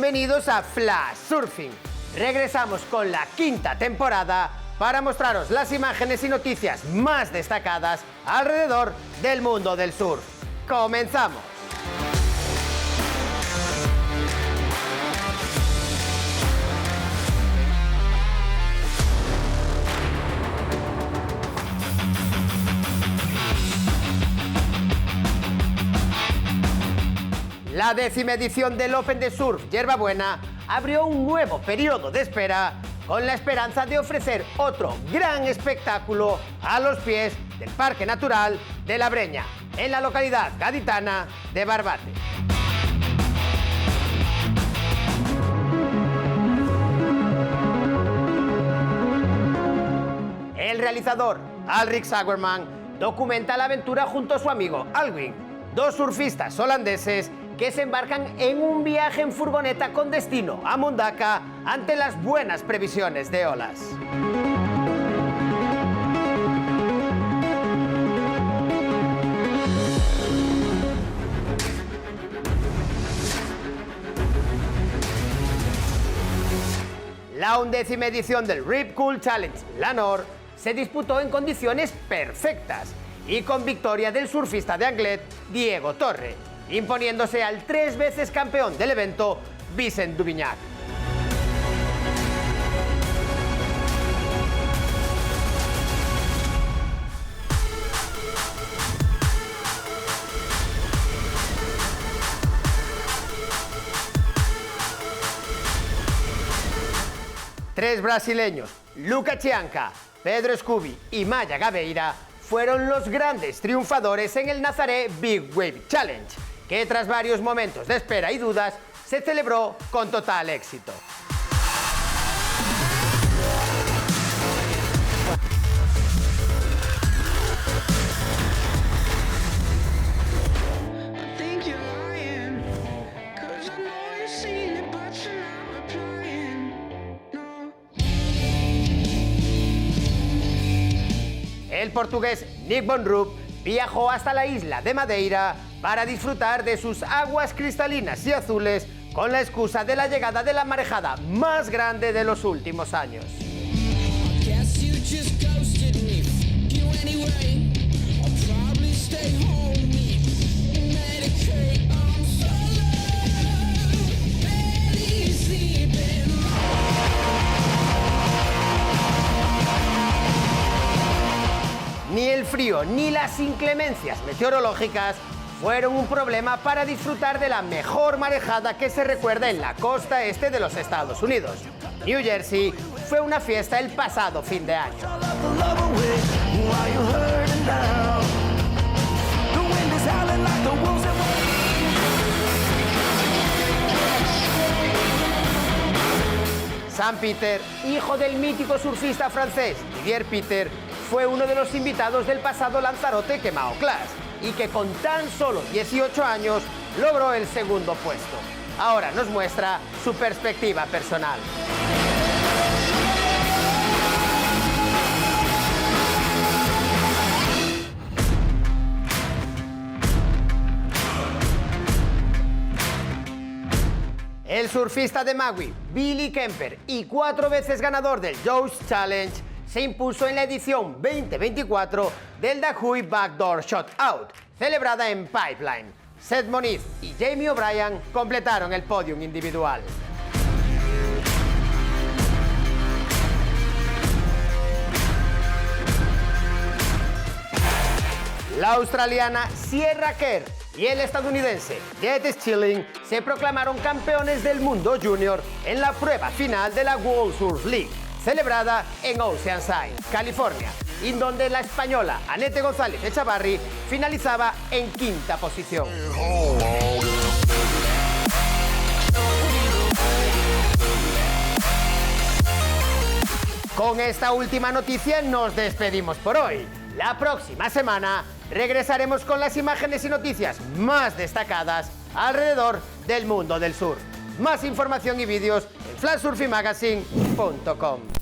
Bienvenidos a Flash Surfing. Regresamos con la quinta temporada para mostraros las imágenes y noticias más destacadas alrededor del mundo del surf. ¡Comenzamos! La 10ª edición del Open de Surf Yerba Buena abrió un nuevo periodo de espera con la esperanza de ofrecer otro gran espectáculo a los pies del Parque Natural de La Breña, en la localidad gaditana de Barbate. El realizador, Alrik Sauerman, documenta la aventura junto a su amigo Alwin, dos surfistas holandeses que se embarcan en un viaje en furgoneta con destino a Mundaka ante las buenas previsiones de olas. La 11ª edición del Rip Curl Challenge Lanor se disputó en condiciones perfectas y con victoria del surfista de Anglet, Diego Torre, imponiéndose al 3 veces campeón del evento, Vicent Dubignac. Tres brasileños, Luca Chianca, Pedro Scooby y Maya Gabeira, fueron los grandes triunfadores en el Nazaré Big Wave Challenge, que tras varios momentos de espera y dudas, se celebró con total éxito. El portugués Nick Von Rupp viajó hasta la isla de Madeira para disfrutar de sus aguas cristalinas y azules con la excusa de la llegada de la marejada más grande de los últimos años. Ni el frío ni las inclemencias meteorológicas fueron un problema para disfrutar de la mejor marejada que se recuerda en la costa este de los Estados Unidos. New Jersey fue una fiesta el pasado fin de año. Sam Peter, hijo del mítico surfista francés Didier Peter, fue uno de los invitados del pasado Lanzarote Quemao Clash y que con tan solo 18 años logró el segundo puesto. Ahora nos muestra su perspectiva personal. El surfista de Maui, Billy Kemper, y 4 veces ganador del Joe's Challenge, se impuso en la edición 2024 del Dahui Backdoor Shot Out, celebrada en Pipeline. Seth Moniz y Jamie O'Brien completaron el podium individual. La australiana Sierra Kerr y el estadounidense Jet Schilling se proclamaron campeones del mundo junior en la prueba final de la World Surf League, celebrada en Oceanside, California, y donde la española Anette González Echavarri finalizaba en 5ª posición. Con esta última noticia nos despedimos por hoy. La próxima semana regresaremos con las imágenes y noticias más destacadas alrededor del mundo del surf. Más información y vídeos en flashsurfingmagazine.com.